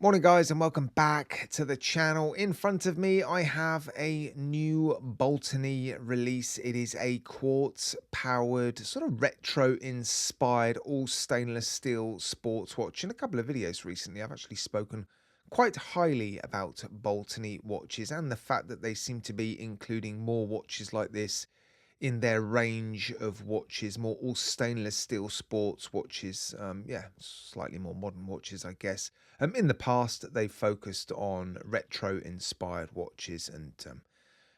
Morning guys and welcome back to the channel. In front of me I have a new Baltany release. It is a quartz powered, sort of retro inspired, all stainless steel sports watch. In a couple of videos recently I've actually spoken quite highly about Baltany watches and the fact that they seem to be including more watches like this in their range of watches, more all stainless steel sports watches. Yeah, slightly more modern watches, I guess. In the past, they focused on retro inspired watches and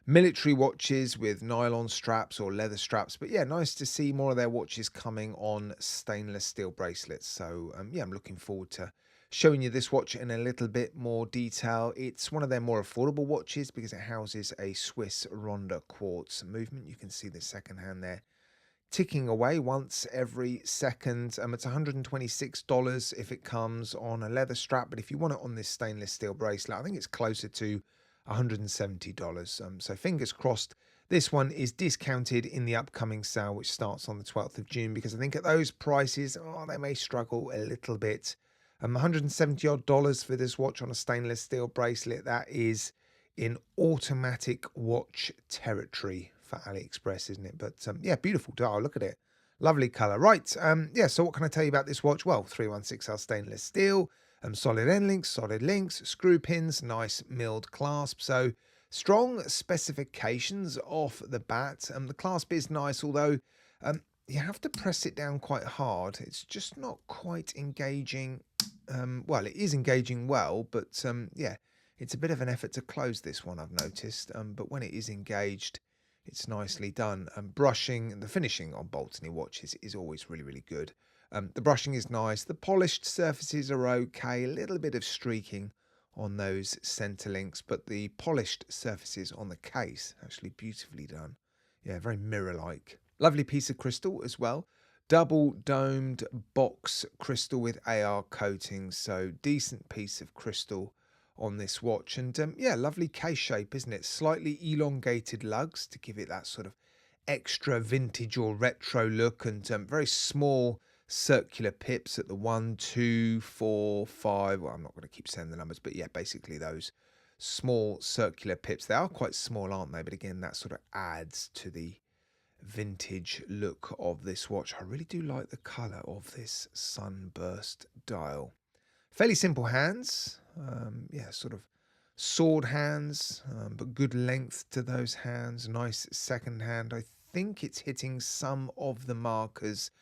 military watches with nylon straps or leather straps. But yeah, nice to see more of their watches coming on stainless steel bracelets. So yeah, I'm looking forward to showing you this watch in a little bit more detail. It's one of their more affordable watches because it houses a Swiss Ronda quartz movement. You can see the second hand there ticking away once every second. It's $126 if it comes on a leather strap, but if you want it on this stainless steel bracelet, I think it's closer to $170. So fingers crossed this one is discounted in the upcoming sale, which starts on the 12th of June, because I think at those prices, they may struggle a little bit. $170 odd dollars for this watch on a stainless steel bracelet. That is in automatic watch territory for AliExpress, isn't it? But yeah, beautiful dial. Look at it. Lovely color. Right. Yeah. So what can I tell you about this watch? Well, 316L stainless steel, solid end links, solid links, screw pins, nice milled clasp. So strong specifications off the bat. The clasp is nice, although you have to press it down quite hard. It's just not quite engaging. Well, it is engaging well, but yeah, it's a bit of an effort to close this one, I've noticed. But when it is engaged, it's nicely done. Brushing and the finishing on Baltany watches is always really, really good. The brushing is nice. The polished surfaces are okay. A little bit of streaking on those center links, but the polished surfaces on the case actually beautifully done. Yeah, very mirror-like. Lovely piece of crystal as well. Double domed box crystal with AR coating. So decent piece of crystal on this watch. And yeah, lovely case shape, isn't it? Slightly elongated lugs to give it that sort of extra vintage or retro look, and very small circular pips at the 1, 2, 4, 5. Well, I'm not going to keep saying the numbers, but yeah, basically those small circular pips. They are quite small, aren't they? But again, that sort of adds to the vintage look of this watch. I really do like the color of this sunburst dial. Fairly simple hands. Yeah, sort of sword hands, but good length to those hands. Nice second hand. I think it's hitting some of the markers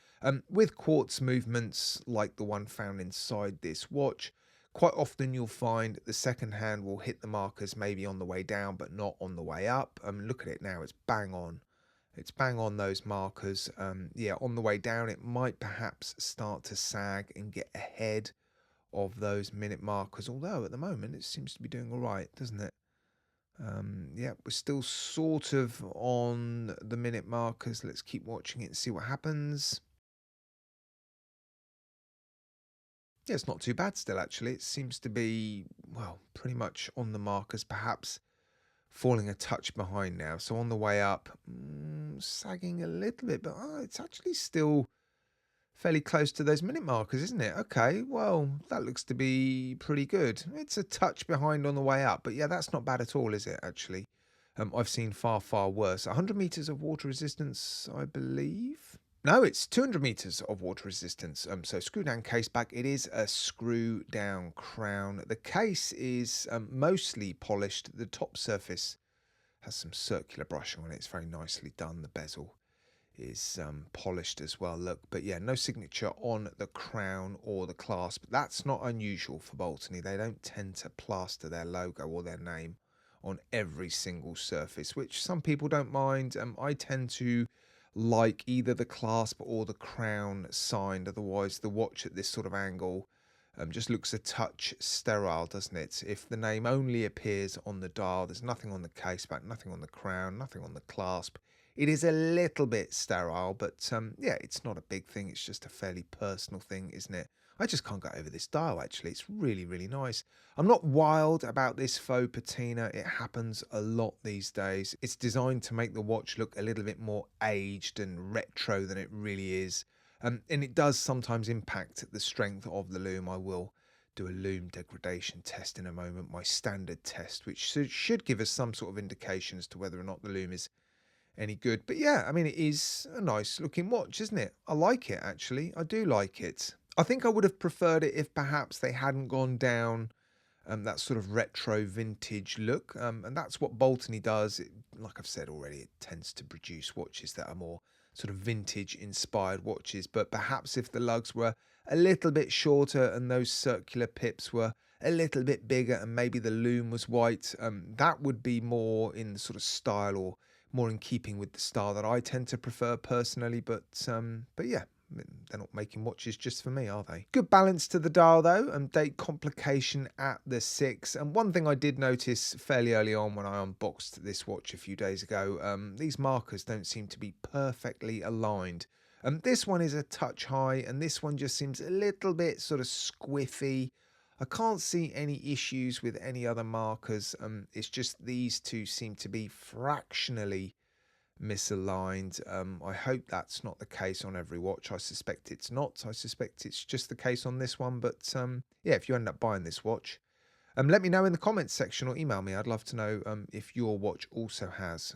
with quartz movements like the one found inside this watch. Quite often you'll find the second hand will hit the markers maybe on the way down, but not on the way up. Look at it now. It's bang on. It's bang on those markers. Yeah, on the way down, it might perhaps start to sag and get ahead of those minute markers, although at the moment it seems to be doing all right, doesn't it? Yeah, we're still sort of on the minute markers. Let's keep watching it and see what happens. Yeah, it's not too bad still, actually. It seems to be, well, pretty much on the markers, perhaps falling a touch behind now. So on the way up, sagging a little bit, but it's actually still fairly close to those minute markers, isn't it? Okay, well, that looks to be pretty good. It's a touch behind on the way up, but yeah, that's not bad at all, is it, actually? I've seen far, far worse. 100 meters of water resistance, I believe. No, it's 200 meters of water resistance. So screw down case back. It is a screw down crown. The case is mostly polished. The top surface has some circular brushing on it. It's very nicely done. The bezel is polished as well, look, but yeah, no signature on the crown or the clasp. That's not unusual for Baltany. They don't tend to plaster their logo or their name on every single surface, which some people don't mind. I tend to like either the clasp or the crown signed, otherwise the watch at this sort of angle just looks a touch sterile, doesn't it? If the name only appears on the dial, there's nothing on the case back, nothing on the crown, nothing on the clasp, it is a little bit sterile, but yeah, it's not a big thing. It's just a fairly personal thing, isn't it? I just can't get over this dial, actually. It's really, really nice. I'm not wild about this faux patina. It happens a lot these days. It's designed to make the watch look a little bit more aged and retro than it really is. And it does sometimes impact the strength of the loom, I will do a loom degradation test in a moment, my standard test, which should give us some sort of indication as to whether or not the loom is any good. But yeah, I mean, it is a nice looking watch, isn't it? I like it, actually. I do like it. I think I would have preferred it if perhaps they hadn't gone down that sort of retro vintage look. And that's what Baltany does. Like I've said already, it tends to produce watches that are more sort of vintage inspired watches. But perhaps if the lugs were a little bit shorter and those circular pips were a little bit bigger and maybe the loom was white, that would be more in the sort of style or more in keeping with the style that I tend to prefer personally. But yeah, they're not making watches just for me, are they? Good balance to the dial though, and date complication at the 6. And one thing I did notice fairly early on when I unboxed this watch a few days ago, these markers don't seem to be perfectly aligned. This one is a touch high, and this one just seems a little bit sort of squiffy. I can't see any issues with any other markers. It's just these two seem to be fractionally misaligned. I hope that's not the case on every watch. I suspect it's not. I suspect it's just the case on this one. But yeah, if you end up buying this watch, let me know in the comments section or email me. I'd love to know if your watch also has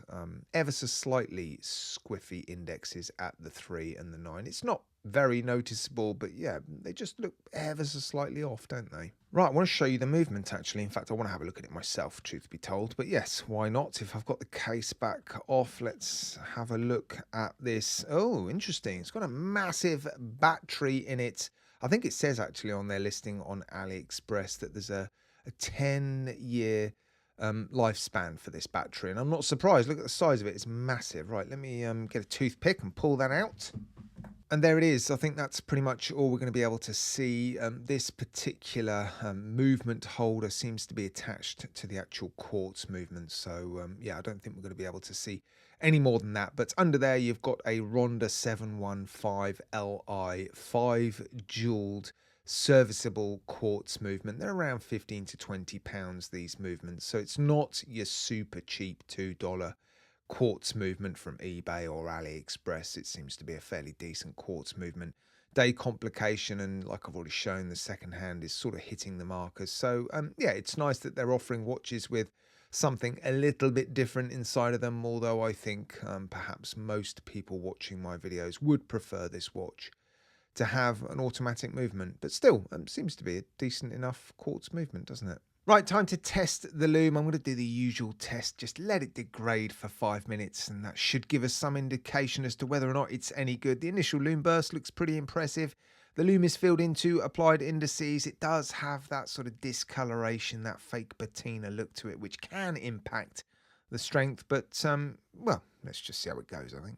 ever so slightly squiffy indexes at the 3 and the 9. It's not very noticeable, but yeah, they just look ever so slightly off, don't they? Right, I want to show you the movement actually. In fact, I want to have a look at it myself, truth be told. But yes, why not? If I've got the case back off, let's have a look at this. Oh, interesting. It's got a massive battery in it. I think it says actually on their listing on AliExpress that there's a 10-year lifespan for this battery, and I'm not surprised. Look at the size of it. It's massive. Right, let me get a toothpick and pull that out. And there it is. I think that's pretty much all we're going to be able to see. This particular movement holder seems to be attached to the actual quartz movement. So yeah, I don't think we're going to be able to see any more than that. But under there, you've got a Ronda 715 Li 5 jeweled serviceable quartz movement. They're around 15 to 20 pounds, these movements. So it's not your super cheap $2 quartz movement from eBay or AliExpress. It seems to be a fairly decent quartz movement. Day complication, and like I've already shown, the second hand is sort of hitting the markers. So yeah, it's nice that they're offering watches with something a little bit different inside of them, although I think perhaps most people watching my videos would prefer this watch to have an automatic movement, but still seems to be a decent enough quartz movement, doesn't it? Right, time to test the loom. I'm going to do the usual test, just let it degrade for 5 minutes, and that should give us some indication as to whether or not it's any good. The initial loom burst looks pretty impressive. The loom is filled into applied indices. It does have that sort of discoloration, that fake patina look to it, which can impact the strength, but well, let's just see how it goes, I think.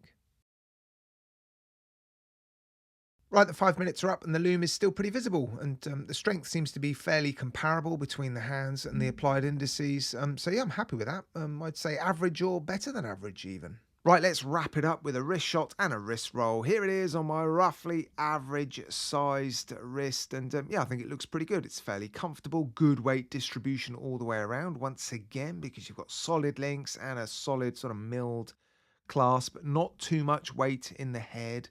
Right, the 5 minutes are up and the loom is still pretty visible, and the strength seems to be fairly comparable between the hands and the applied indices. So yeah, I'm happy with that. I'd say average or better than average even. Right, let's wrap it up with a wrist shot and a wrist roll. Here it is on my roughly average sized wrist, and yeah, I think it looks pretty good. It's fairly comfortable, good weight distribution all the way around. Once again, because you've got solid links and a solid sort of milled clasp, not too much weight in the head.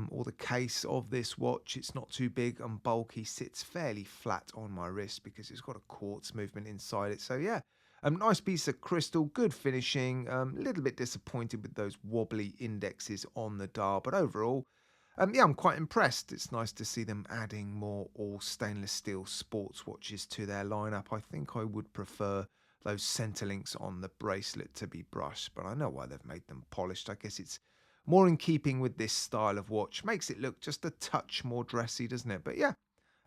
Or the case of this watch. It's not too big and bulky, sits fairly flat on my wrist because it's got a quartz movement inside it. So yeah, nice piece of crystal, good finishing. A little bit disappointed with those wobbly indexes on the dial, but overall, yeah, I'm quite impressed. It's nice to see them adding more all stainless steel sports watches to their lineup. I think I would prefer those center links on the bracelet to be brushed, but I know why they've made them polished. I guess it's more in keeping with this style of watch. Makes it look just a touch more dressy, doesn't it? But yeah,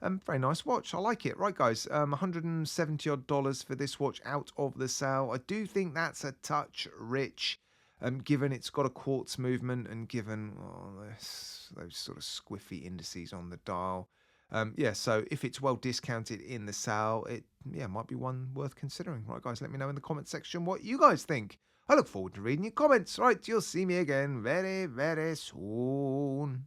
very nice watch. I like it. Right, guys, 170 odd dollars for this watch out of the sale. I do think that's a touch rich, given it's got a quartz movement and given those sort of squiffy indices on the dial. Yeah, so if it's well discounted in the sale, it might be one worth considering. Right, guys, let me know in the comment section what you guys think. I look forward to reading your comments. Right, you'll see me again very, very soon.